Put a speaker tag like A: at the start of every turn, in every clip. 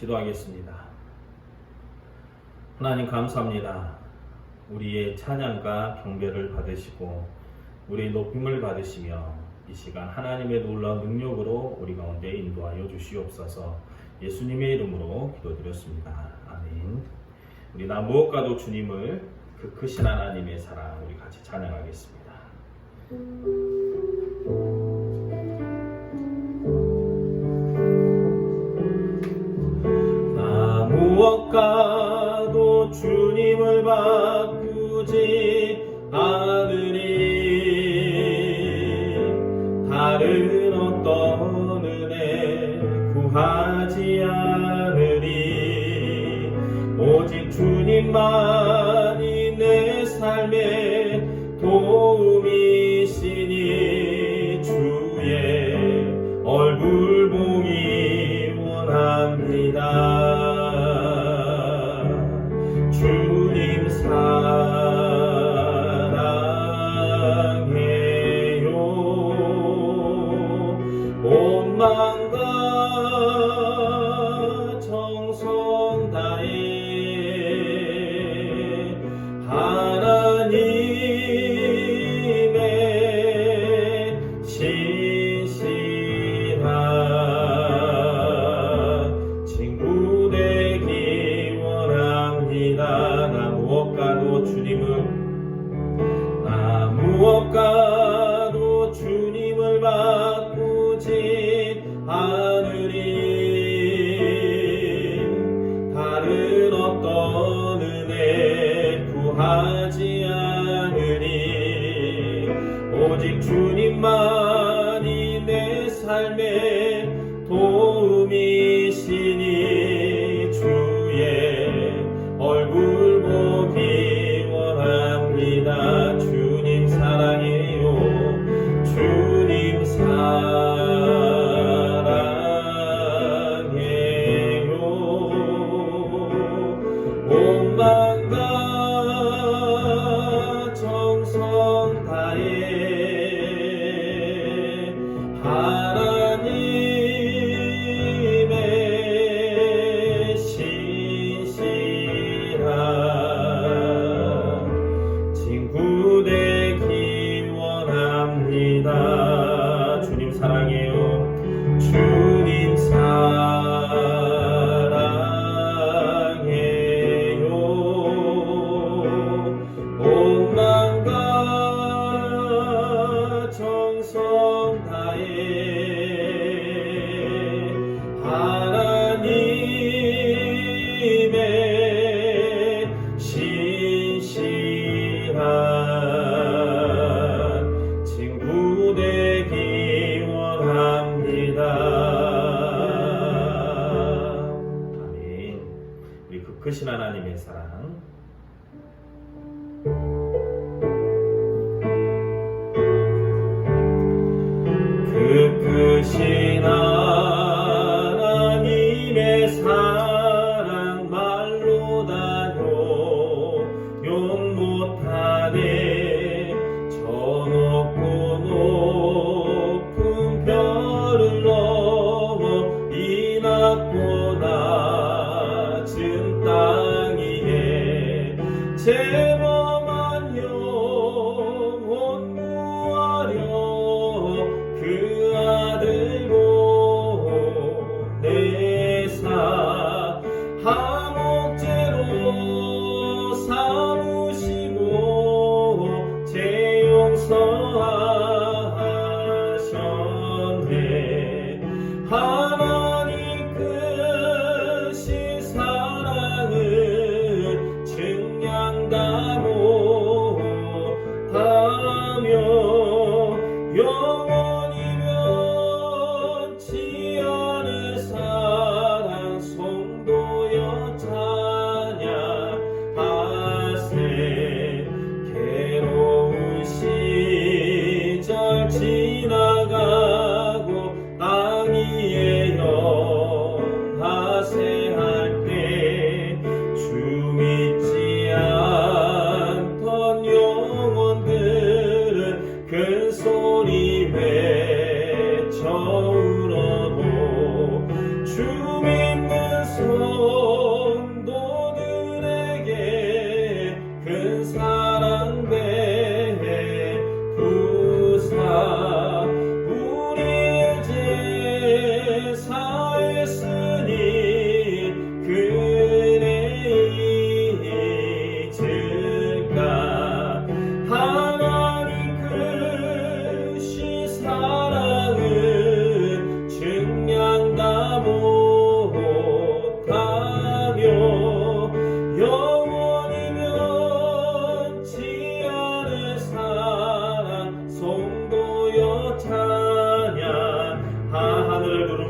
A: 기도하겠습니다. 하나님 감사합니다. 우리의 찬양과 경배를 받으시고 우리의 높임을 받으시며 이 시간 하나님의 놀라운 능력으로 우리 가운데 인도하여 주시옵소서. 예수님의 이름으로 기도드렸습니다. 아멘. 우리 나 무엇과도 주님을 그 크신 하나님의 사랑 우리 같이 찬양하겠습니다. 나 무엇과도 주님을 바꾸지 않으리. 다른 어떤 은혜 구하지 않으리. 오직 주님만이 내 삶의 도움이시니 주의 얼굴 보기 원합니다. 주님 사랑해요. 온 마음과 정성 다해 하나님의 신실한 친구 되기 원합니다. 나 무엇과도 주님을 바꾸지 않으리. 다른 어떤 은혜 구하지 않으리. 오직 주님만이 내 삶의 도움이시니 주의 얼굴 보기 원합니다. 주님 사랑해요. 주님 사랑해요. 온 마음과 정성 다해 하나님의 신실한 친구 되기 원합니다. 주님 사랑해요. 주님 사랑해요. 온 마음과 정성 다해 하나님의 신실한 친구 되기 원합니다. 아멘. 우리 그 크신 하나님의 사랑 그 크신 하나님의 사랑 말로 다 용용 못하네. 저 높고 높은 별을 넘어 이 낮고 낮은 땅 위에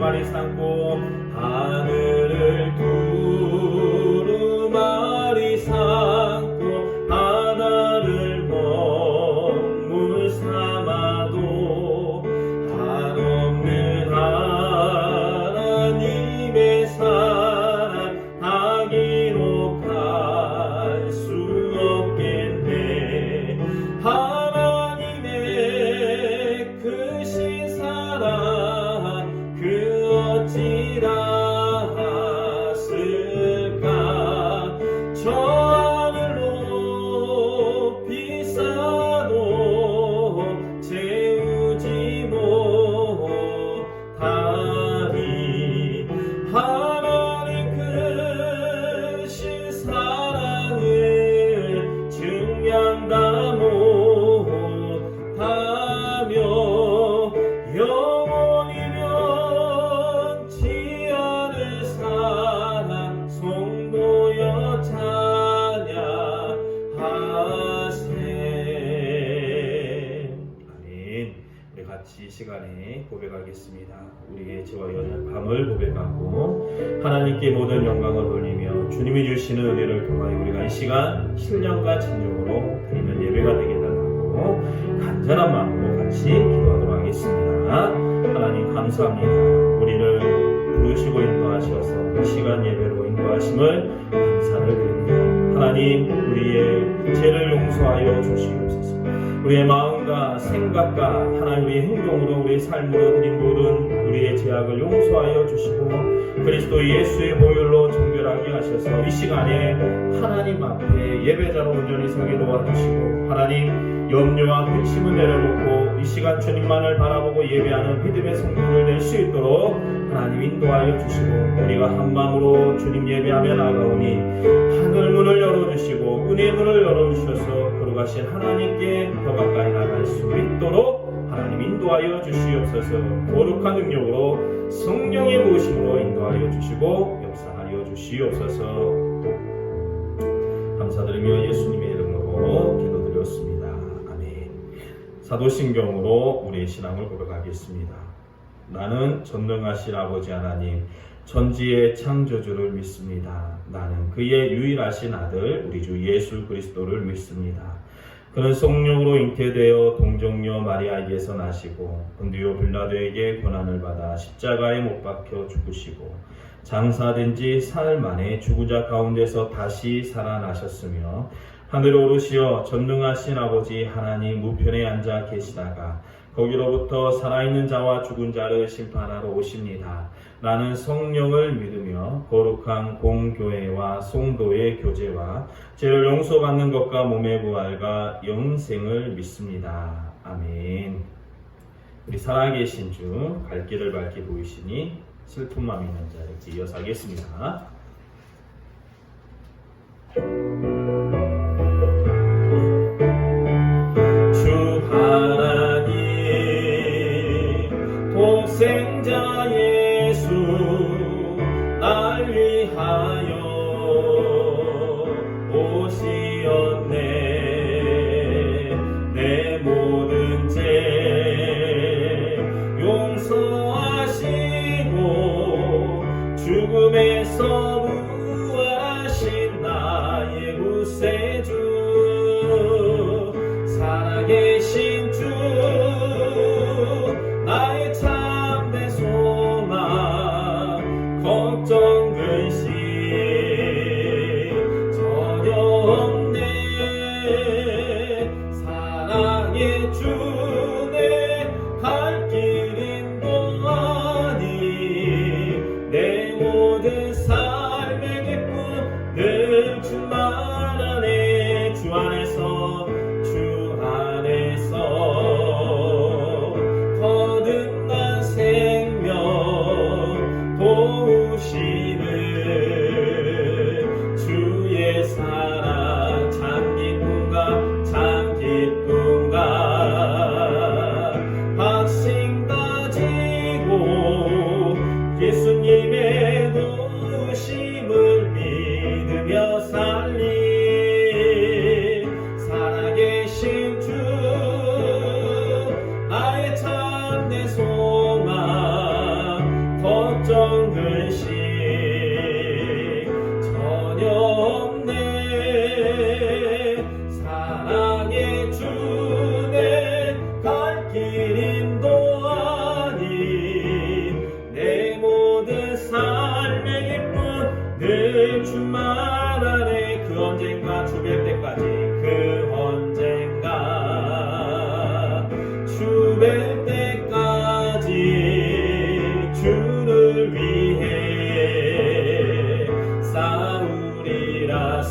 A: 두루마리 삼고 하늘을 두루마리 삼고 바다를 먹물 삼아도 한없는 하나님의 사랑 다 기록할 수 없겠네. 하나님의 크신 사랑 그 어찌라 하실까. 저 하늘로 비싸도 채우지 못하리. 하나님 크신 사랑을 증량 다 못하며 영원히 변치 않을 사랑 성도여 찬양하세. 아멘. 우리 같이 이 시간에 고백하겠습니다. 우리의 죄와 연약함을 고백하고 하나님께 모든 영광을 돌리며 주님이 주시는 은혜를 통하여 우리가 이 시간 신령과 진정으로 드리는 예배가 되게 달라고 간절한 마음으로 같이 기도하도록 하겠습니다. 하나님 감사합니다. 우리를 부르시고 인도하셔서 이 시간 예배로 인도하심을 감사를 드립니다. 하나님 우리의 죄를 용서하여 주시옵소서. 우리의 마음과 생각과 하나님 우리의 행동으로 우리의 삶으로 드린 모든 우리의 죄악을 용서하여 주시고 그리스도 예수의 보혈로 정결하게 하셔서 이 시간에 하나님 앞에 예배자로 온전히 서게 도와주시고 하나님 염려와 근심을 내려놓고 이 시간 주님만을 바라보고 예배하는 믿음의 성도를 낼 수 있도록 하나님 인도하여 주시고 우리가 한 마음으로 주님 예배하며 나아가오니 하늘 문을 열어주시고 은혜의 문을 열어주셔서 거룩하신 하나님께 더 가까이 나갈 수 있도록 하나님 인도하여 주시옵소서. 거룩한 능력으로 성령의 모심으로 인도하여 주시고 역사하여 주시옵소서. 감사드리며 예수님의 이름으로 기도드렸습니다. 아멘. 사도신경으로 우리의 신앙을 고백하겠습니다. 나는 전능하신 아버지 하나님 천지의 창조주를 믿습니다. 나는 그의 유일하신 아들 우리 주 예수 그리스도를 믿습니다. 그는 성령으로 잉태되어 동정녀 마리아에게서 나시고 본디오 빌라도에게 고난을 받아 십자가에 못 박혀 죽으시고 장사된 지 사흘 만에 죽은 자 가운데서 다시 살아나셨으며 하늘에 오르시어 전능하신 아버지 하나님 우편에 앉아 계시다가 거기로부터 살아있는 자와 죽은 자를 심판하러 오십니다. 나는 성령을 믿으며 거룩한 공교회와 성도의 교제와 죄를 용서받는 것과 몸의 부활과 영생을 믿습니다. 아멘. 우리 살아계신 주 갈 길을 밝게 보이시니 슬픈 마음이 있는 자 이렇게 이어서 하겠습니다. 주 하나님 독생자 예수 날 위하여 오시었네. 내 모든 죄 용서하시고 죽음에서 부활하신 나의 구세주 살아계신 주 나의 참된 소망 걱정 근심 전혀 없네. 사랑의 주네 갈 길 인도하니 내 모든 삶의 기쁨 늘 주만 안에. 그 언젠가 주 뵐 때까지, 그 언젠가 주 뵐 때까지 주를 위해 싸우리라.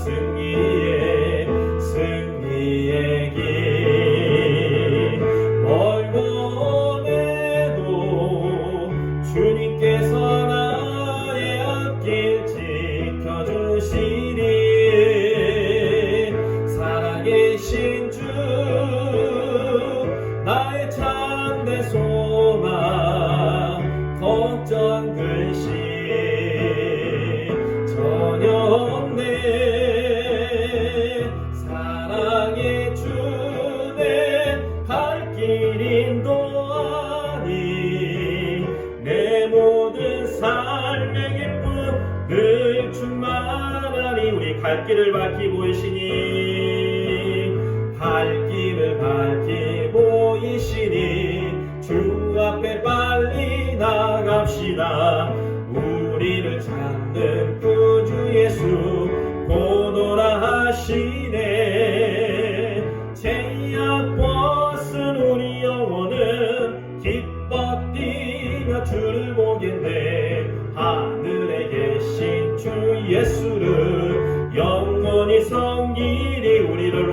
A: 승리의 길 멀고 오네도 주님께서 나의 앞길 지켜주시리. 살아계신 주 나의 참된 소망 걱정 근심 전혀 없네. 사랑의 주네 갈 길 인도하니 내 모든 삶의 기쁨 늘 충만하니. 우리 갈 길을 밝히 보이시니, 갈 길을 밝히 보이시니 주 앞에 빨리 나갑시다. 우리를 찾는 구주 예수 고노라 하시네. 제약벗은 우리 영혼은 기뻐 뛰며 주를 보겠네. 하늘에 계신 주 예수를 영원히 섬기리. 우리를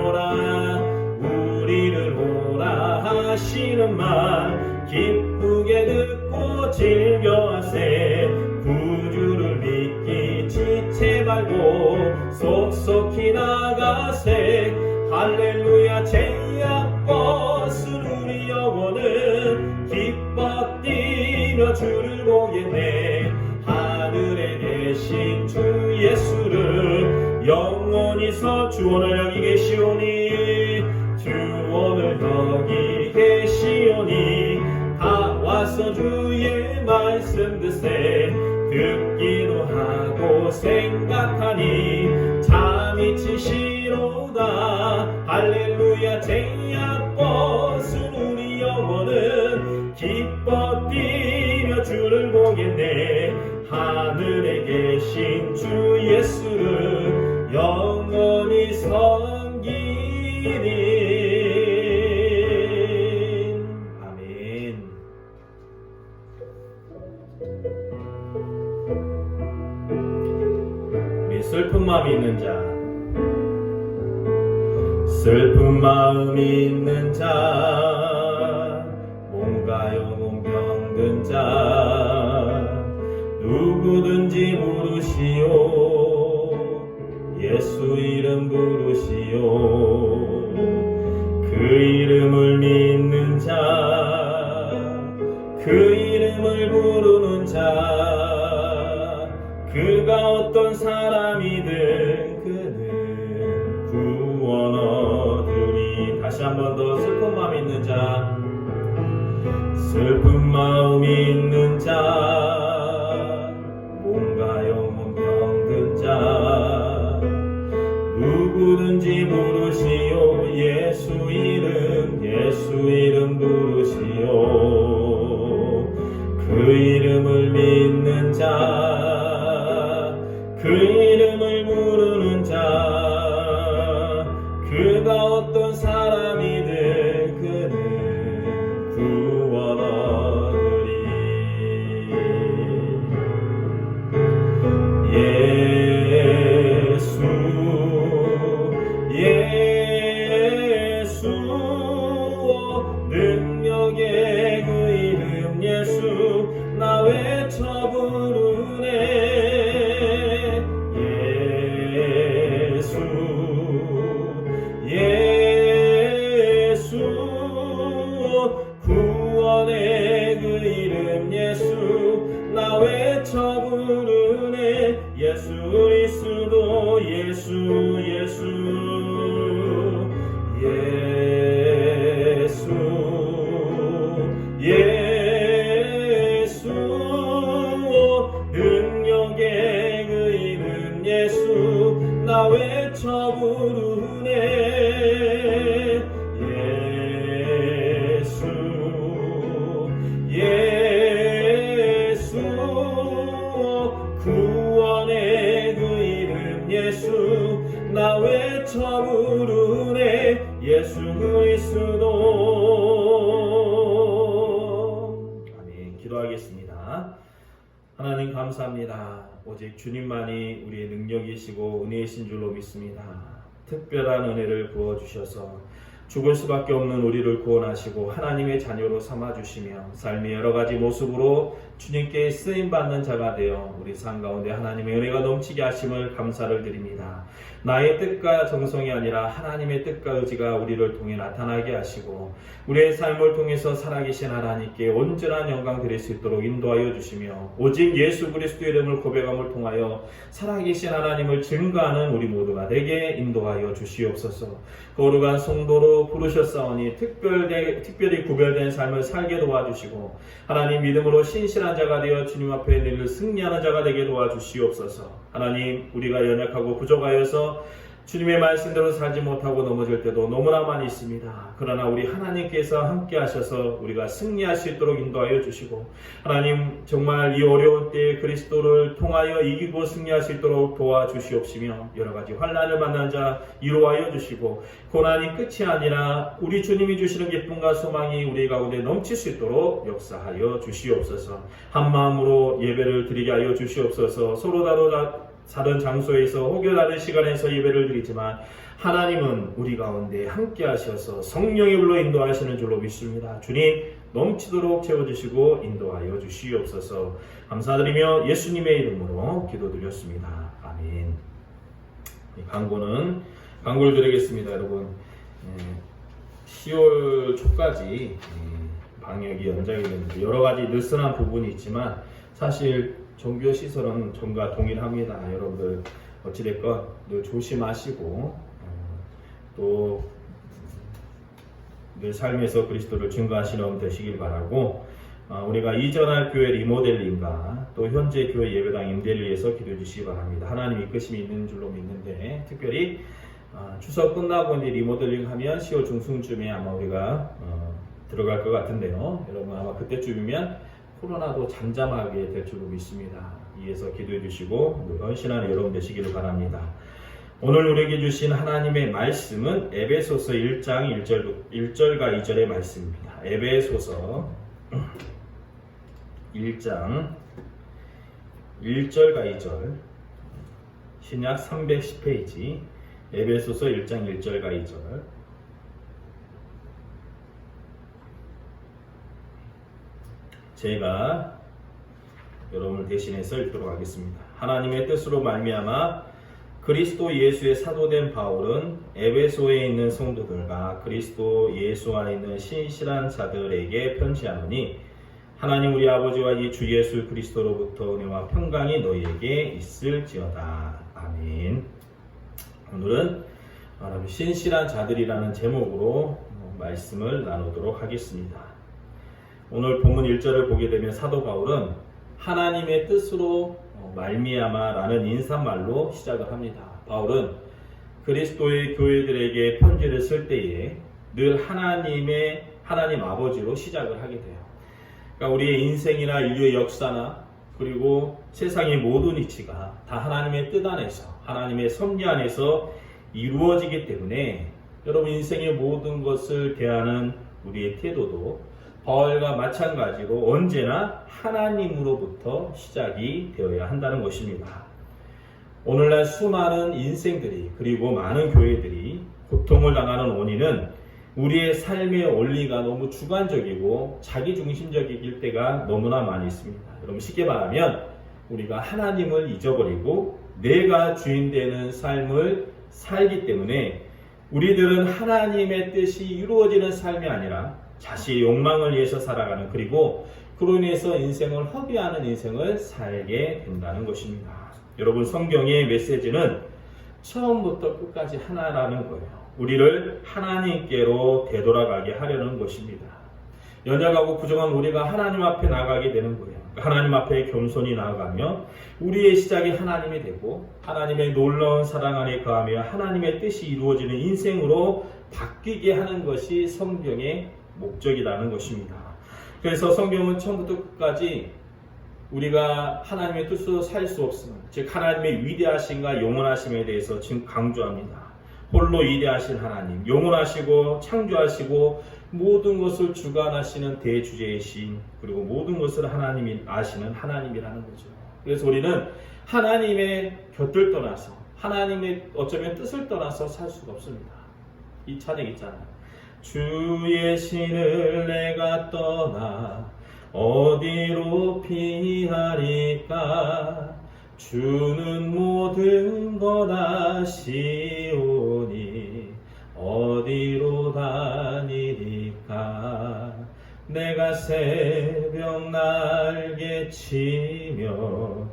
A: 오라 하시는 말 기쁘게 듣고 즐겨하세. 구주를 믿기 지체 말고 속속히 나가세. 할렐루야. 제약벗은 우리 영혼은 기뻐 뛰며 주를 보겠네. 하늘에 계신 주 예수를 영원히 주 오늘 여기 계시오니, 주 오늘 여기 계시오니 다 와서 주의 말씀 듣세. 듣기도 하고 생각하니 잠이 치시로다. 할렐루야. 제약벗은 우리 영혼은 기뻐 뛰며 주를 보겠네. 하늘에 계신 주 예수를 영원히 섬기리. 아멘. 우리 슬픈 마음이 있는 자, 슬픈 마음이 있는 자, 몸과 영혼 병든 자, 누구든지 부르시오. 예수 이름 부르시오. 그 이름을 믿는 자, 그 이름을 부르는 자, 그가 어떤 사람이든 그는 구원 얻으리. 다시 한 번 더. 슬픈 마음 있는 자, 슬픈 마음 있는 자, 몸과 영혼 병든 자, 누구든지 부르시오. 예수 이름 부르시오. 그 이름을 믿는 자, 그 이름을 부르는 자, 그가 어떤 사람이든 그는 구원 얻으리. 예수 능력의 그 이름 예수 나 외쳐 부르네. 예수 구원의 그 이름 예수 나 외쳐 부르네. 예수 그리스도 예수 예수 처음으로 내 예수 그리스도. 아멘. 기도하겠습니다. 하나님 감사합니다. 오직 주님만이 우리의 능력이시고 은혜이신 줄로 믿습니다. 특별한 은혜를 부어주셔서 죽을 수밖에 없는 우리를 구원하시고 하나님의 자녀로 삼아주시며 삶의 여러 가지 모습으로 주님께 쓰임받는 자가 되어 우리 삶 가운데 하나님의 은혜가 넘치게 하심을 감사를 드립니다. 나의 뜻과 정성이 아니라 하나님의 뜻과 의지가 우리를 통해 나타나게 하시고 우리의 삶을 통해서 살아계신 하나님께 온전한 영광 드릴 수 있도록 인도하여 주시며 오직 예수 그리스도의 이름을 고백함을 통하여 살아계신 하나님을 증거하는 우리 모두가 되게 인도하여 주시옵소서. 거룩한 성도로 부르셨사오니 특별히 구별된 삶을 살게 도와주시고 하나님 믿음으로 신실한 자가 되어 주님 앞에 늘 승리하는 자가 되게 도와주시옵소서. 하나님 우리가 연약하고 부족하여서 주님의 말씀대로 살지 못하고 넘어질 때도 너무나 많이 있습니다. 그러나 우리 하나님께서 함께 하셔서 우리가 승리할 수 있도록 인도하여 주시고 하나님 정말 이 어려운 때에 그리스도를 통하여 이기고 승리할 수 있도록 도와주시옵시며 여러 가지 환난을 만난 자 위로하여 주시고 고난이 끝이 아니라 우리 주님이 주시는 기쁨과 소망이 우리 가운데 넘칠 수 있도록 역사하여 주시옵소서. 한 마음으로 예배를 드리게 하여 주시옵소서. 서로 다른 장소에서 혹여 다른 시간에서 예배를 드리지만 하나님은 우리 가운데 함께 하셔서 성령의 불로 인도하시는 줄로 믿습니다. 주님 넘치도록 채워주시고 인도하여 주시옵소서. 감사드리며 예수님의 이름으로 기도드렸습니다. 아멘. 광고를 드리겠습니다. 여러분 10월 초까지 방역이 연장이 되는데 여러 가지 느슨한 부분이 있지만 사실 종교 시설은 전과 동일합니다. 여러분들 어찌됐건 늘 조심하시고 또 늘 삶에서 그리스도를 증거하시는 되시길 바라고 우리가 이전할 교회 리모델링과 또 현재 교회 예배당 임대를 위해서 기도해 주시기 바랍니다. 하나님 이끄심이 있는 줄로 믿는데 특별히 추석 끝나고 이제 리모델링 하면 10월 중순쯤에 아마 우리가 들어갈 것 같은데요. 여러분 아마 그때쯤이면 코로나도 잠잠하게 될 줄로 믿습니다. 이에서 기도해 주시고 헌신하는 여러분 되시기를 바랍니다. 오늘 우리에게 주신 하나님의 말씀은 에베소서 1장 1절과 2절의 말씀입니다. 에베소서 1장 1절과 2절 신약 310페이지 에베소서 1장 1절과 2절 제가 여러분을 대신해서 읽도록 하겠습니다. 하나님의 뜻으로 말미암아 그리스도 예수의 사도된 바울은 에베소에 있는 성도들과 그리스도 예수 안에 있는 신실한 자들에게 편지하노니 하나님 우리 아버지와 이 주 예수 그리스도로부터 은혜와 평강이 너희에게 있을지어다. 아멘. 오늘은 신실한 자들이라는 제목으로 말씀을 나누도록 하겠습니다. 오늘 본문 1절을 보게 되면 사도 바울은 하나님의 뜻으로 말미암아라는 인사말로 시작을 합니다. 바울은 그리스도의 교회들에게 편지를 쓸 때에 늘 하나님 아버지로 시작을 하게 돼요. 그러니까 우리의 인생이나 인류의 역사나 그리고 세상의 모든 이치가 다 하나님의 뜻 안에서 하나님의 섭리 안에서 이루어지기 때문에 여러분 인생의 모든 것을 대하는 우리의 태도도 바울과 마찬가지로 언제나 하나님으로부터 시작이 되어야 한다는 것입니다. 오늘날 수많은 인생들이 그리고 많은 교회들이 고통을 당하는 원인은 우리의 삶의 원리가 너무 주관적이고 자기중심적일 때가 너무나 많이 있습니다. 여러분 쉽게 말하면 우리가 하나님을 잊어버리고 내가 주인 되는 삶을 살기 때문에 우리들은 하나님의 뜻이 이루어지는 삶이 아니라 자신의 욕망을 위해서 살아가는 그리고 그로 인해서 인생을 허비하는 인생을 살게 된다는 것입니다. 여러분 성경의 메시지는 처음부터 끝까지 하나라는 거예요. 우리를 하나님께로 되돌아가게 하려는 것입니다. 연약하고 부정한 우리가 하나님 앞에 나가게 되는 거예요. 하나님 앞에 겸손히 나아가며 우리의 시작이 하나님이 되고 하나님의 놀라운 사랑 안에 거하며 하나님의 뜻이 이루어지는 인생으로 바뀌게 하는 것이 성경의 목적이라는 것입니다. 그래서 성경은 처음부터 끝까지 우리가 하나님의 뜻으로 살 수 없음을, 즉 하나님의 위대하심과 영원하심에 대해서 지금 강조합니다. 홀로 위대하신 하나님, 영원하시고 창조하시고 모든 것을 주관하시는 대주제이신, 그리고 모든 것을 하나님이 아시는 하나님이라는 거죠. 그래서 우리는 하나님의 곁을 떠나서, 하나님의 어쩌면 뜻을 떠나서 살 수가 없습니다. 이 찬양 있잖아요. 주의 신을 내가 떠나 어디로 피하리까? 주는 모든 것 아시오니 어디로 다니리까? 내가 새벽 날개 치며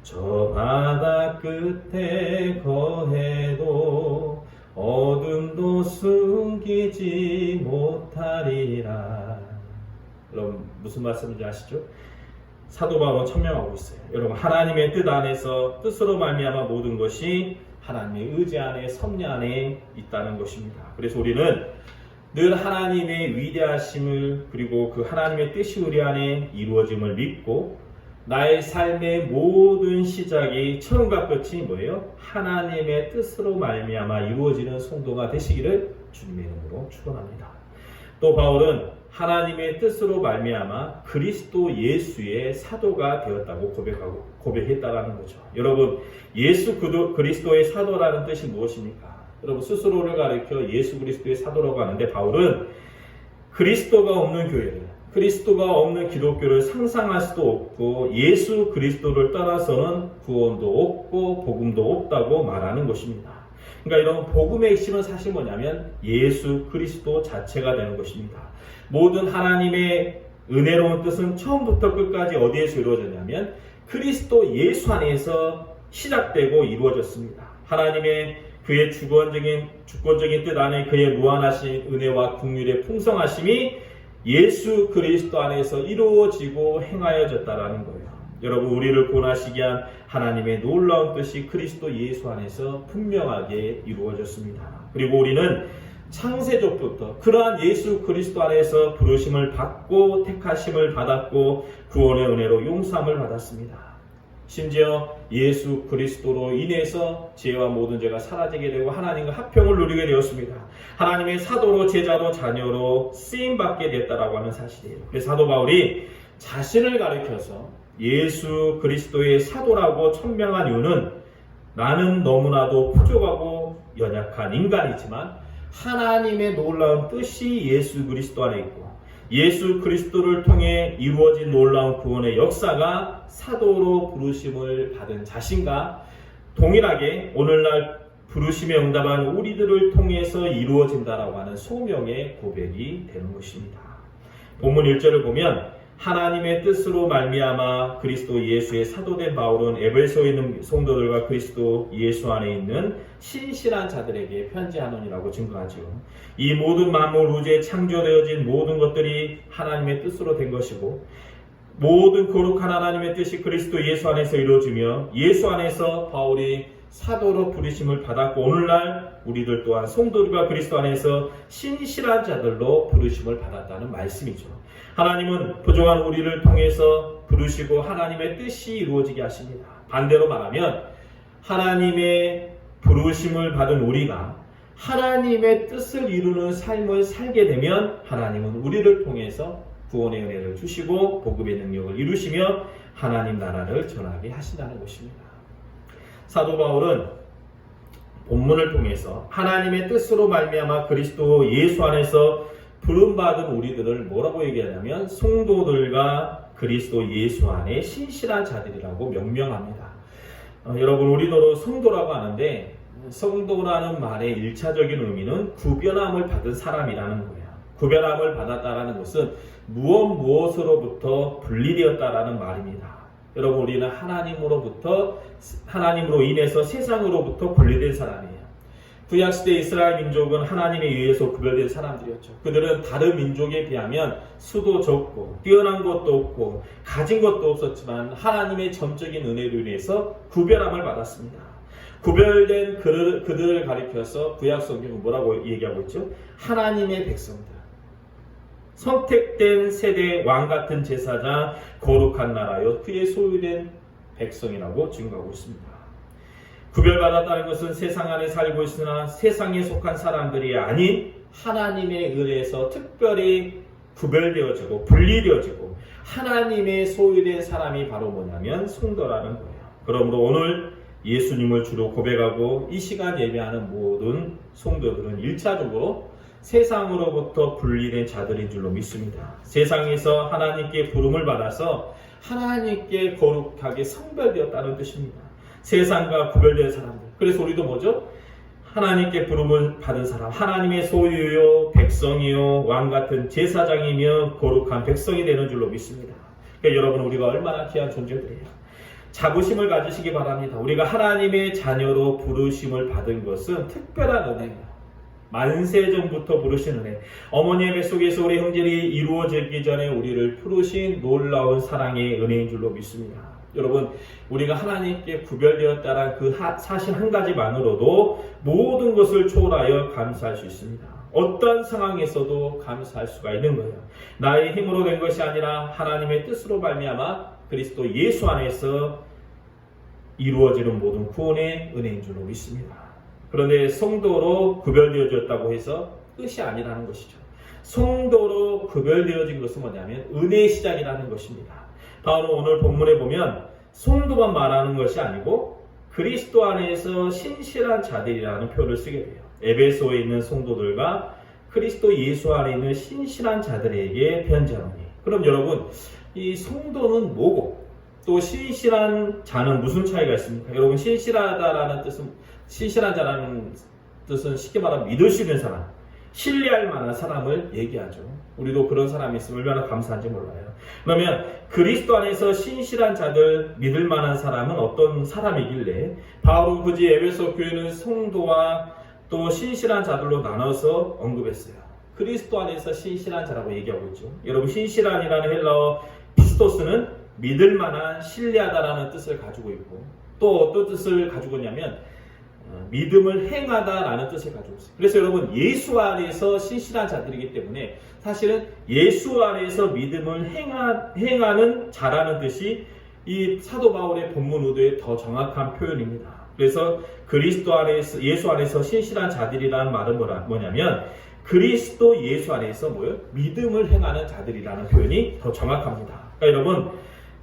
A: 저 바다 끝에 거해도 어둠도 숨기지 못하리라. 여러분 무슨 말씀인지 아시죠? 사도 바울은 천명하고 있어요. 여러분 하나님의 뜻 안에서 뜻으로 말미암아 모든 것이 하나님의 의지 안에 섭리 안에 있다는 것입니다. 그래서 우리는 늘 하나님의 위대하심을, 그리고 그 하나님의 뜻이 우리 안에 이루어짐을 믿고 나의 삶의 모든 시작이 처음과 끝이 뭐예요? 하나님의 뜻으로 말미암아 이루어지는 성도가 되시기를 주님의 이름으로 축원합니다. 또 바울은 하나님의 뜻으로 말미암아 그리스도 예수의 사도가 되었다고 고백했다라는 거죠. 여러분 예수 그리스도의 사도라는 뜻이 무엇입니까? 여러분 스스로를 가리켜 예수 그리스도의 사도라고 하는데, 바울은 그리스도가 없는 교회를, 그리스도가 없는 기독교를 상상할 수도 없고 예수 그리스도를 떠나서는 구원도 없고 복음도 없다고 말하는 것입니다. 그러니까 이런 복음의 핵심은 사실 뭐냐면 예수 그리스도 자체가 되는 것입니다. 모든 하나님의 은혜로운 뜻은 처음부터 끝까지 어디에서 이루어졌냐면 그리스도 예수 안에서 시작되고 이루어졌습니다. 하나님의 그의 주권적인 뜻 안에 그의 무한하신 은혜와 긍휼의 풍성하심이 예수 그리스도 안에서 이루어지고 행하여졌다라는 거예요. 여러분 우리를 구원하시기 위한 하나님의 놀라운 뜻이 그리스도 예수 안에서 분명하게 이루어졌습니다. 그리고 우리는 창세전부터 그러한 예수 그리스도 안에서 부르심을 받고 택하심을 받았고 구원의 은혜로 용서함을 받았습니다. 심지어 예수 그리스도로 인해서 죄와 모든 죄가 사라지게 되고 하나님과 합평을 누리게 되었습니다. 하나님의 사도로, 제자로, 자녀로 쓰임받게 됐다라고 하는 사실이에요. 그래서 사도 바울이 자신을 가리켜서 예수 그리스도의 사도라고 천명한 이유는 나는 너무나도 부족하고 연약한 인간이지만 하나님의 놀라운 뜻이 예수 그리스도 안에 있고 예수 그리스도를 통해 이루어진 놀라운 구원의 역사가 사도로 부르심을 받은 자신과 동일하게 오늘날 부르심에 응답한 우리들을 통해서 이루어진다라고 하는 소명의 고백이 되는 것입니다. 본문 1절을 보면 하나님의 뜻으로 말미암아 그리스도 예수의 사도된 바울은 에베소에 있는 성도들과 그리스도 예수 안에 있는 신실한 자들에게 편지하노니라고 증거하죠. 이 모든 만물 우주에 창조되어진 모든 것들이 하나님의 뜻으로 된 것이고 모든 거룩한 하나님의 뜻이 그리스도 예수 안에서 이루어지며 예수 안에서 바울이 사도로 부르심을 받았고 오늘날 우리들 또한 성도들과 그리스도 안에서 신실한 자들로 부르심을 받았다는 말씀이죠. 하나님은 부족한 우리를 통해서 부르시고 하나님의 뜻이 이루어지게 하십니다. 반대로 말하면 하나님의 부르심을 받은 우리가 하나님의 뜻을 이루는 삶을 살게 되면 하나님은 우리를 통해서 구원의 은혜를 주시고 복음의 능력을 이루시며 하나님 나라를 전하게 하신다는 것입니다. 사도 바울은 본문을 통해서 하나님의 뜻으로 말미암아 그리스도 예수 안에서 부름받은 우리들을 뭐라고 얘기하냐면 성도들과 그리스도 예수 안에 신실한 자들이라고 명명합니다. 여러분 우리도 성도라고 하는데 성도라는 말의 1차적인 의미는 구별함을 받은 사람이라는 거예요. 구별함을 받았다라는 것은 무엇으로부터 분리되었다라는 말입니다. 여러분 우리는 하나님으로 인해서 세상으로부터 분리된 사람이에요. 구약시대 이스라엘 민족은 하나님에 의해서 구별된 사람들이었죠. 그들은 다른 민족에 비하면 수도 적고 뛰어난 것도 없고 가진 것도 없었지만 하나님의 전적인 은혜로 인해서 구별함을 받았습니다. 구별된 그들을 가리켜서 구약 성경은 뭐라고 얘기하고 있죠? 하나님의 백성들, 선택된 세대 왕같은 제사장, 거룩한 나라여 그의 소유된 백성이라고 증거하고 있습니다. 구별받았다는 것은 세상 안에 살고 있으나 세상에 속한 사람들이 아닌 하나님의 은혜에서 특별히 구별되어지고 분리되어지고 하나님의 소유된 사람이 바로 뭐냐면 성도라는 거예요. 그러므로 오늘 예수님을 주로 고백하고 이 시간 예배하는 모든 성도들은 1차적으로 세상으로부터 분리된 자들인 줄로 믿습니다. 세상에서 하나님께 부름을 받아서 하나님께 거룩하게 성별되었다는 뜻입니다. 세상과 구별된 사람들. 그래서 우리도 뭐죠? 하나님께 부름을 받은 사람, 하나님의 소유요, 백성이요, 왕같은 제사장이며 거룩한 백성이 되는 줄로 믿습니다. 그러니까 여러분, 우리가 얼마나 귀한 존재들이에요. 자부심을 가지시기 바랍니다. 우리가 하나님의 자녀로 부르심을 받은 것은 특별한 은혜입니다. 만세전부터 부르신 은혜, 어머니의 뱃속에서 우리 형제들이 이루어지기 전에 우리를 부르신 놀라운 사랑의 은혜인 줄로 믿습니다. 여러분, 우리가 하나님께 구별되었다는 그 사실 한 가지만으로도 모든 것을 초월하여 감사할 수 있습니다. 어떤 상황에서도 감사할 수가 있는 거예요. 나의 힘으로 된 것이 아니라 하나님의 뜻으로 말미암아 그리스도 예수 안에서 이루어지는 모든 구원의 은혜인 줄로 믿습니다. 그런데 성도로 구별되어졌다고 해서 끝이 아니라는 것이죠. 성도로 구별되어진 것은 뭐냐면 은혜의 시작이라는 것입니다. 바로 오늘 본문에 보면 성도만 말하는 것이 아니고 그리스도 안에서 신실한 자들이라는 표현을 쓰게 돼요. 에베소에 있는 성도들과 그리스도 예수 안에 있는 신실한 자들에게 편지하노니. 그럼 여러분, 이 성도는 뭐고 또 신실한 자는 무슨 차이가 있습니까? 여러분, 신실하다라는 뜻은, 신실한 자라는 뜻은 쉽게 말하면 믿을 수 있는 사람, 신뢰할 만한 사람을 얘기하죠. 우리도 그런 사람이 있으면 얼마나 감사한지 몰라요. 그러면 그리스도 안에서 신실한 자들, 믿을 만한 사람은 어떤 사람이길래 바울은 굳이 에베소 교회는 성도와 또 신실한 자들로 나눠서 언급했어요. 그리스도 안에서 신실한 자라고 얘기하고 있죠. 여러분, 신실한이라는 헬라어 피스토스는 믿을 만한, 신뢰하다라는 뜻을 가지고 있고 또 어떤 뜻을 가지고 있냐면 믿음을 행하다라는 뜻을 가지고 있어요. 그래서 여러분, 예수 안에서 신실한 자들이기 때문에 사실은 예수 안에서 믿음을 행하는 자라는 뜻이 이 사도 바울의 본문 의도의 더 정확한 표현입니다. 그래서 그리스도 안에서, 예수 안에서 신실한 자들이라는 말은 뭐냐면 그리스도 예수 안에서 믿음을 행하는 자들이라는 표현이 더 정확합니다. 그러니까 여러분,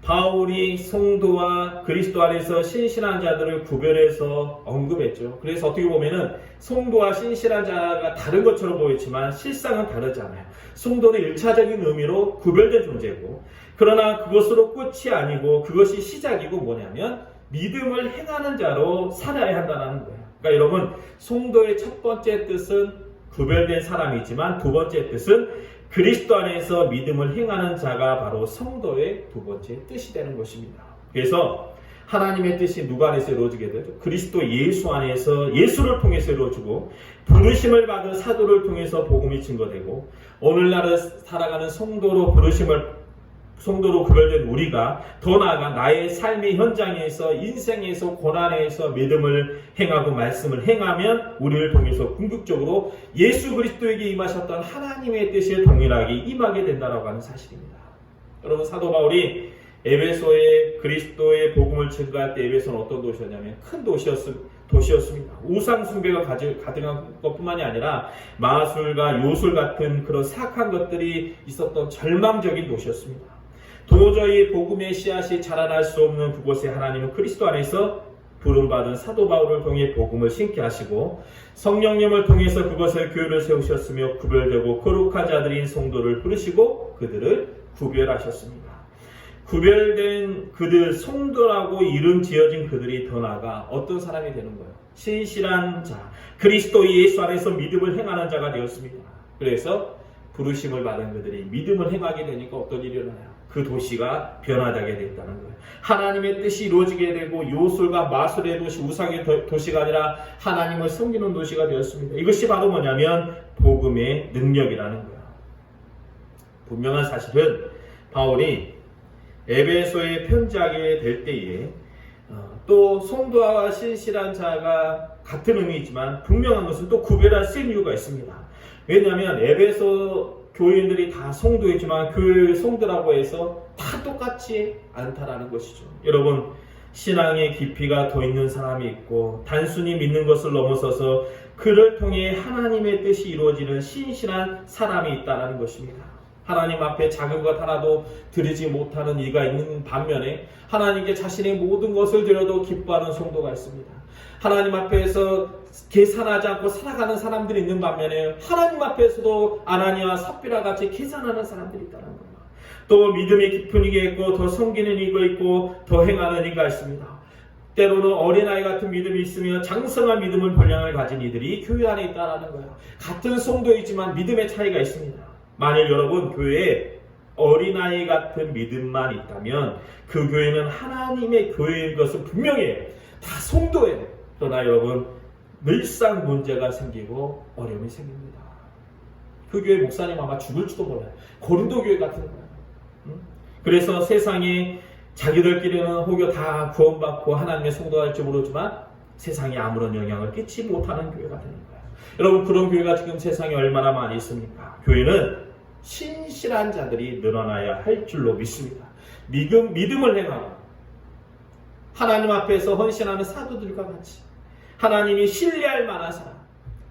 A: 바울이 성도와 그리스도 안에서 신실한 자들을 구별해서 언급했죠. 그래서 어떻게 보면은 성도와 신실한 자가 다른 것처럼 보이지만 실상은 다르지 않아요. 성도는 1차적인 의미로 구별된 존재고, 그러나 그것으로 끝이 아니고 그것이 시작이고 뭐냐면 믿음을 행하는 자로 살아야 한다는 거예요. 그러니까 여러분, 성도의 첫 번째 뜻은 구별된 사람이지만 두 번째 뜻은 그리스도 안에서 믿음을 행하는 자가 바로 성도의 두 번째 뜻이 되는 것입니다. 그래서 하나님의 뜻이 누구 안에서 이루어지게 되죠? 그리스도 예수 안에서, 예수를 통해서 이루어지고 부르심을 받은 사도를 통해서 복음이 증거되고 오늘날을 살아가는 성도로 성도로 구별된 우리가 더 나아가 나의 삶의 현장에서, 인생에서, 고난에서 믿음을 행하고 말씀을 행하면 우리를 통해서 궁극적으로 예수 그리스도에게 임하셨던 하나님의 뜻에 동일하게 임하게 된다라고 하는 사실입니다. 여러분, 사도 바울이 에베소에 그리스도의 복음을 증거할 때 에베소는 어떤 도시였냐면 큰 도시였습니다. 우상 숭배가 가득한 것뿐만이 아니라 마술과 요술 같은 그런 사악한 것들이 있었던 절망적인 도시였습니다. 도저히 복음의 씨앗이 자라날 수 없는 그곳에 하나님은 그리스도 안에서 부름받은 사도 바울을 통해 복음을 심게 하시고 성령님을 통해서 그것을 교회를 세우셨으며 구별되고 거룩한 자들인 성도를 부르시고 그들을 구별하셨습니다. 구별된 그들, 성도라고 이름 지어진 그들이 더 나아가 어떤 사람이 되는 거예요? 신실한 자, 그리스도 예수 안에서 믿음을 행하는 자가 되었습니다. 그래서 부르심을 받은 그들이 믿음을 행하게 되니까 어떤 일이 일어나요? 그 도시가 변화되게 됐다는 거예요. 하나님의 뜻이 이루어지게 되고 요술과 마술의 도시, 우상의 도시가 아니라 하나님을 섬기는 도시가 되었습니다. 이것이 바로 뭐냐면 복음의 능력이라는 거예요. 분명한 사실은 바울이 에베소에 편지하게 될 때에 또 성도와 신실한 자가 같은 의미이지만 분명한 것은 또 구별할 수 있는 이유가 있습니다. 왜냐하면 에베소 교인들이 다 성도이지만 그 성도라고 해서 다 똑같지 않다라는 것이죠. 여러분, 신앙의 깊이가 더 있는 사람이 있고 단순히 믿는 것을 넘어서서 그를 통해 하나님의 뜻이 이루어지는 신실한 사람이 있다는 것입니다. 하나님 앞에 작은 것 하나도 드리지 못하는 이가 있는 반면에 하나님께 자신의 모든 것을 드려도 기뻐하는 성도가 있습니다. 하나님 앞에서 계산하지 않고 살아가는 사람들이 있는 반면에 하나님 앞에서도 아나니아와 삽비라 같이 계산하는 사람들이 있다는 거예요. 또 믿음의 깊은 이가 있고 더 섬기는 이가 있고 더 행하는 이가 있습니다. 때로는 어린아이 같은 믿음이 있으며 장성한 믿음을 본량을 가진 이들이 교회 안에 있다는 거예요. 같은 성도이지만 믿음의 차이가 있습니다. 만일 여러분 교회에 어린아이 같은 믿음만 있다면 그 교회는 하나님의 교회인 것은 분명해요. 다 성도예요. 그러나 여러분 늘상 문제가 생기고 어려움이 생깁니다. 그 교회 목사님 아마 죽을지도 몰라요. 고린도 교회 같은 거예요. 그래서 세상에 자기들끼리는 혹여 다 구원받고 하나님의 성도가 될지 모르지만 세상에 아무런 영향을 끼치지 못하는 교회가 되는 거예요. 여러분 그런 교회가 지금 세상에 얼마나 많이 있습니까? 교회는 신실한 자들이 늘어나야 할 줄로 믿습니다. 믿음을 행하고 하나님 앞에서 헌신하는 사도들과 같이 하나님이 신뢰할 만한 사람,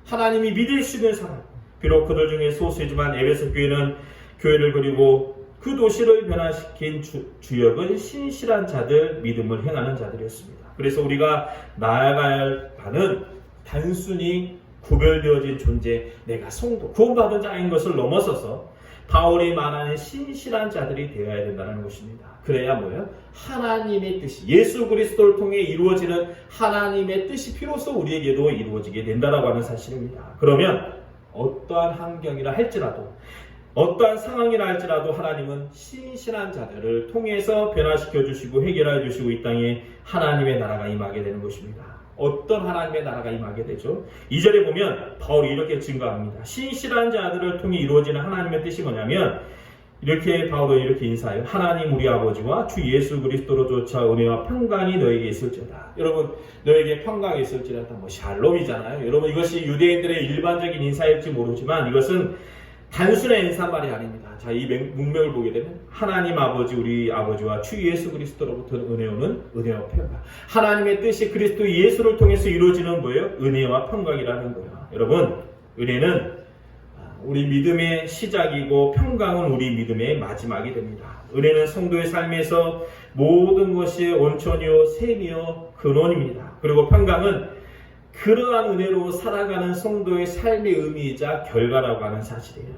A: 하나님이 믿을 수 있는 사람, 비록 그들 중에 소수이지만 에베소 교회는 교회를 그리고 그 도시를 변화시킨 주역은 신실한 자들, 믿음을 행하는 자들이었습니다. 그래서 우리가 나아가야 할 바는 단순히 구별되어진 존재, 내가 성도, 구원받은 자인 것을 넘어서서 바울이 말하는 신실한 자들이 되어야 된다는 것입니다. 그래야 뭐예요? 하나님의 뜻이 예수 그리스도를 통해 이루어지는 하나님의 뜻이 비로소 우리에게도 이루어지게 된다라고 하는 사실입니다. 그러면 어떠한 환경이라 할지라도 어떠한 상황이라 할지라도 하나님은 신실한 자들을 통해서 변화시켜 주시고 해결해 주시고 이 땅에 하나님의 나라가 임하게 되는 것입니다. 어떤 하나님의 나라가 임하게 되죠? 2절에 보면 바울이 이렇게 증거합니다. 신실한 자들을 통해 이루어지는 하나님의 뜻이 뭐냐면 이렇게 바울은 이렇게 인사해요. 하나님 우리 아버지와 주 예수 그리스도로 조차 은혜와 평강이 너에게 있을지어다. 여러분 너에게 평강이 있을지어다 뭐 샬롬이잖아요. 여러분 이것이 유대인들의 일반적인 인사일지 모르지만 이것은 단순한 인사말이 아닙니다. 자, 이 문맥을 보게 되면 하나님 아버지 우리 아버지와 주 예수 그리스도로부터 은혜오는 은혜와 평강. 하나님의 뜻이 그리스도 예수를 통해서 이루어지는 뭐예요? 은혜와 평강이라는 거예요. 여러분 은혜는 우리 믿음의 시작이고 평강은 우리 믿음의 마지막이 됩니다. 은혜는 성도의 삶에서 모든 것이 온천이요 셈이요 근원입니다. 그리고 평강은 그러한 은혜로 살아가는 성도의 삶의 의미이자 결과라고 하는 사실이에요.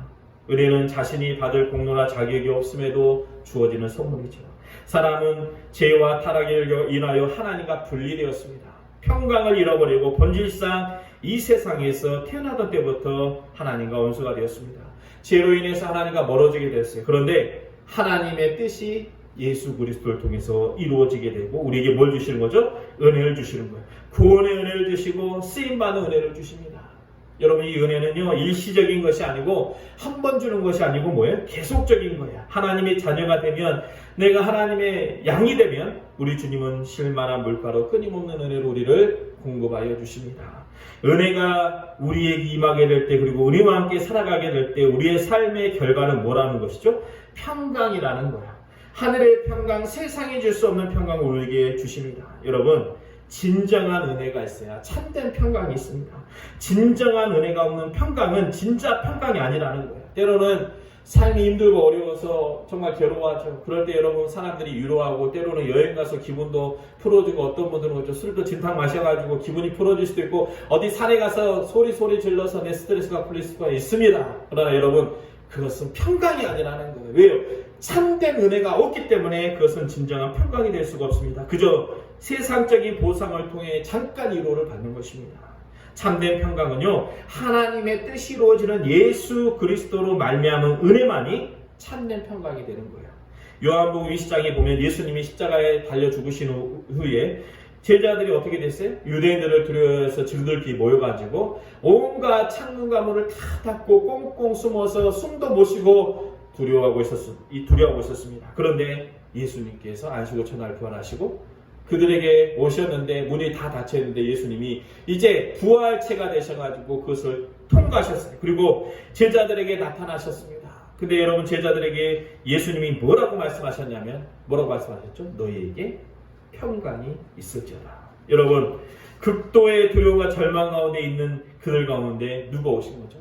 A: 은혜는 자신이 받을 공로나 자격이 없음에도 주어지는 선물이죠. 사람은 죄와 타락에 인하여 하나님과 분리되었습니다. 평강을 잃어버리고 본질상 이 세상에서 태어나던 때부터 하나님과 원수가 되었습니다. 죄로 인해서 하나님과 멀어지게 됐어요. 그런데 하나님의 뜻이 예수 그리스도를 통해서 이루어지게 되고 우리에게 뭘 주시는 거죠? 은혜를 주시는 거예요. 구원의 은혜를 주시고 쓰임받는 은혜를 주십니다. 여러분 이 은혜는요 일시적인 것이 아니고 한 번 주는 것이 아니고 뭐예요? 계속적인 거예요. 하나님의 자녀가 되면 내가 하나님의 양이 되면 우리 주님은 실만한 물가로 끊임없는 은혜로 우리를 공급하여 주십니다. 은혜가 우리에게 임하게 될 때 그리고 은혜와 함께 살아가게 될 때 우리의 삶의 결과는 뭐라는 것이죠? 평강이라는 거예요. 하늘의 평강, 세상이 줄 수 없는 평강을 우리에게 주십니다. 여러분 진정한 은혜가 있어야 참된 평강이 있습니다. 진정한 은혜가 없는 평강은 진짜 평강이 아니라는 거예요. 때로는 삶이 힘들고 어려워서 정말 괴로워하죠. 그럴 때 여러분 사람들이 위로하고 때로는 여행 가서 기분도 풀어주고 어떤 분들은 술도 진탕 마셔가지고 기분이 풀어질 수도 있고 어디 산에 가서 소리 질러서 내 스트레스가 풀릴 수가 있습니다. 그러나 여러분 그것은 평강이 아니라는 거예요. 왜요? 참된 은혜가 없기 때문에 그것은 진정한 평강이 될 수가 없습니다. 그저 세상적인 보상을 통해 잠깐 위로를 받는 것입니다. 참된 평강은요 하나님의 뜻이 이루어지는 예수 그리스도로 말미암은 은혜만이 참된 평강이 되는 거예요. 요한복음 20장에 보면 예수님이 십자가에 달려 죽으신 후에 제자들이 어떻게 됐어요? 유대인들을 두려워해서 증들끼리 모여가지고 온갖 창문과 문을 다 닫고 꽁꽁 숨어서 숨도 못 쉬고 두려워하고 있었습니다. 그런데 예수님께서 안식일 첫날 부활하시고 그들에게 오셨는데 문이 다 닫혀있는데 예수님이 이제 부활체가 되셔가지고 그것을 통과하셨어요. 그리고 제자들에게 나타나셨습니다. 근데 여러분 제자들에게 예수님이 뭐라고 말씀하셨냐면 뭐라고 말씀하셨죠? 너희에게 평강이 있을지어다. 여러분, 극도의 두려움과 절망 가운데 있는 그들 가운데 누가 오신 거죠?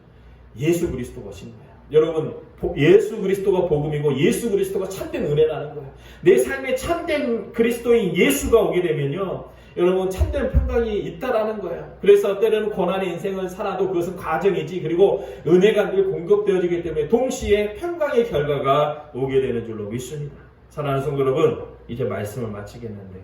A: 예수 그리스도가 오신 거예요. 여러분, 예수 그리스도가 복음이고 예수 그리스도가 참된 은혜라는 거예요. 내 삶에 참된 그리스도인 예수가 오게 되면요, 여러분, 참된 평강이 있다라는 거예요. 그래서 때로는 고난의 인생을 살아도 그것은 과정이지, 그리고 은혜가 늘 공급되어지기 때문에 동시에 평강의 결과가 오게 되는 줄로 믿습니다. 사랑하는 성도 여러분, 이제 말씀을 마치겠는데,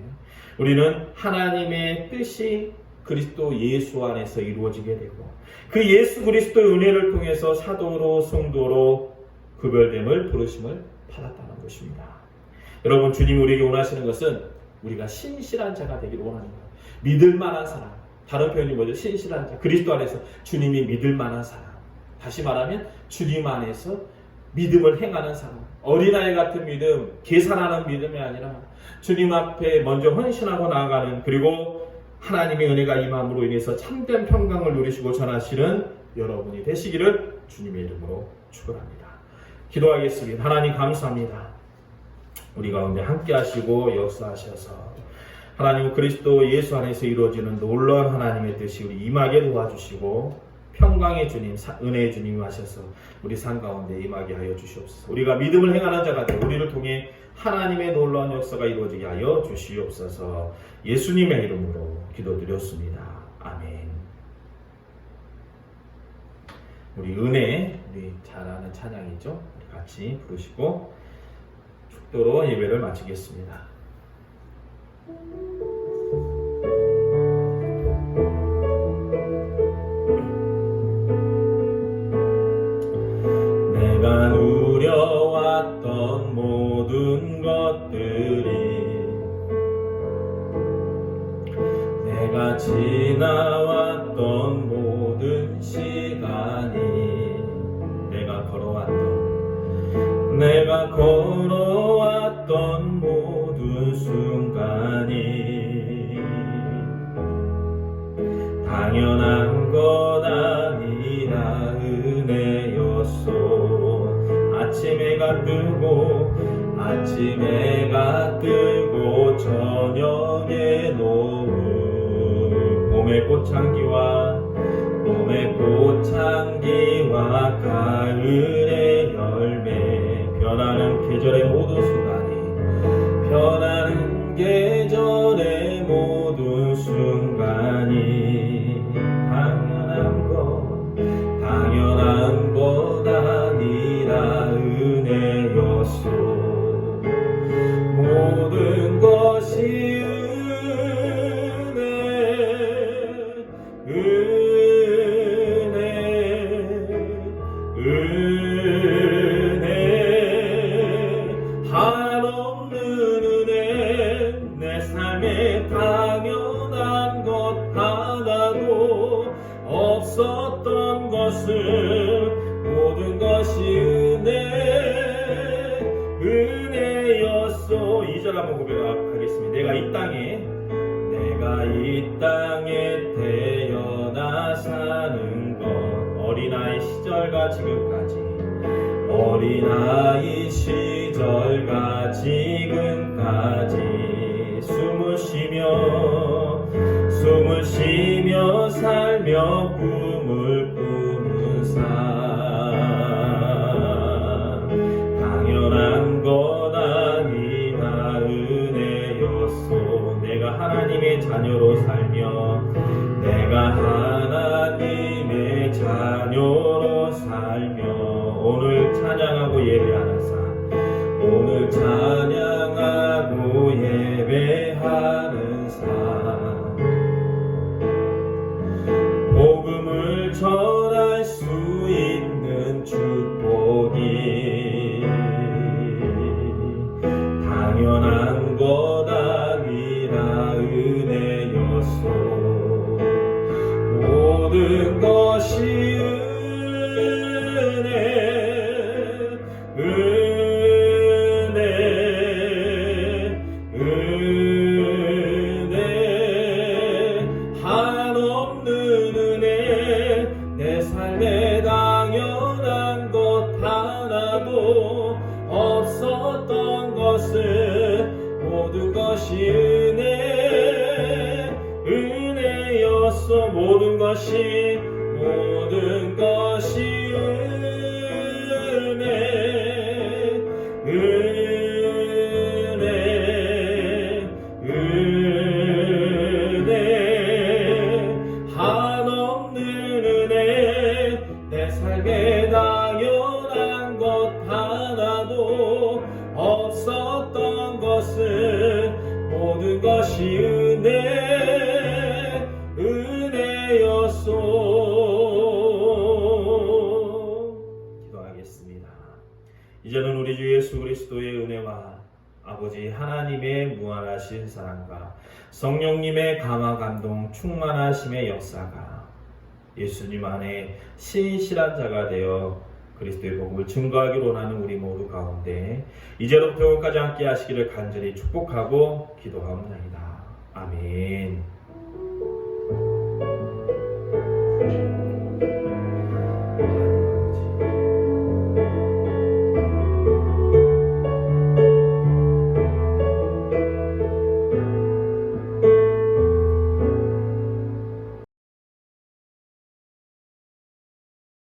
A: 우리는 하나님의 뜻이 그리스도 예수 안에서 이루어지게 되고, 그 예수 그리스도의 은혜를 통해서 사도로 성도로 구별됨을 부르심을 받았다는 것입니다. 여러분, 주님이 우리에게 원하시는 것은 우리가 신실한 자가 되기를 원하는 거예요. 믿을 만한 사람. 다른 표현이 뭐죠? 신실한 자. 그리스도 안에서 주님이 믿을 만한 사람. 다시 말하면 주님 안에서 믿음을 행하는 사람. 어린아이 같은 믿음, 계산하는 믿음이 아니라 주님 앞에 먼저 헌신하고 나아가는, 그리고 하나님의 은혜가 임함으로 인해서 참된 평강을 누리시고 전하시는 여러분이 되시기를 주님의 이름으로 축원합니다. 기도하겠습니다. 하나님 감사합니다. 우리 가운데 함께 하시고 역사하셔서 하나님 그리스도 예수 안에서 이루어지는 놀라운 하나님의 뜻이 우리 임하게 도와주시고, 평강의 주님, 은혜의 주님이 하셔서 우리 삶 가운데 임하게 하여 주시옵소서. 우리가 믿음을 행하는 자가 되어 우리를 통해 하나님의 놀라운 역사가 이루어지게 하여 주시옵소서. 예수님의 이름으로 기도드렸습니다. 아멘. 우리 은혜, 우리 잘 아는 찬양이죠. 우리 같이 부르시고 축도로 예배를 마치겠습니다. 내가 누려왔던 모든 것들이, 내가 지나왔던 모든 시간이, 내가 걸어왔던 모든 순간이 당연한 것 아니라 은혜였소. 아침 해가 뜨고 저녁에 노을, 봄의 꽃향기와 가을의 열매, 변하는 계절의 모든 순간이 당연한 것 아니라 은혜였소. 모든 것이 은혜, 한없는 은혜. 내 삶에 당연한 것 하나도 없었던 것을, 모든 것이 은혜였소. 2절 한번 고백하겠습니다. 내가 이 땅에 태어나 사는 것, 어린아이 시절과 지금까지, 숨을 쉬며 살며 꿈을 꾸는 삶, 당연한 것 아니라 은혜였소. 내가 하나님의 자녀로 살며 오늘 찬양하고 예배하는 삶, 오늘 찬양하고 예배하는 삶, 복음을 전할 수 있는 축복이 당연한 것 아니라 은혜였소. 모든 것이 한없는 은혜. 내 삶에 당연한 것 하나도 없었던 것을, 모든 것이 은혜. 모든 것이 은혜 한없는 은혜 내 삶에 당연한 것 하나도 없었던 것은 모든 것이 은혜였소. 기도하겠습니다. 이제는 우리 주 예수 그리스도의 은혜와 아버지 하나님의 무한하신 사랑과 성령님의 감화 감동 충만하심의 역사가 예수님 안에 신실한 자가 되어 그리스도의 복음을 증거하기로 원하는 우리 모두 가운데 이제로부터 영원까지 함께 하시기를 간절히 축복하고 기도하옵나이다. 아멘.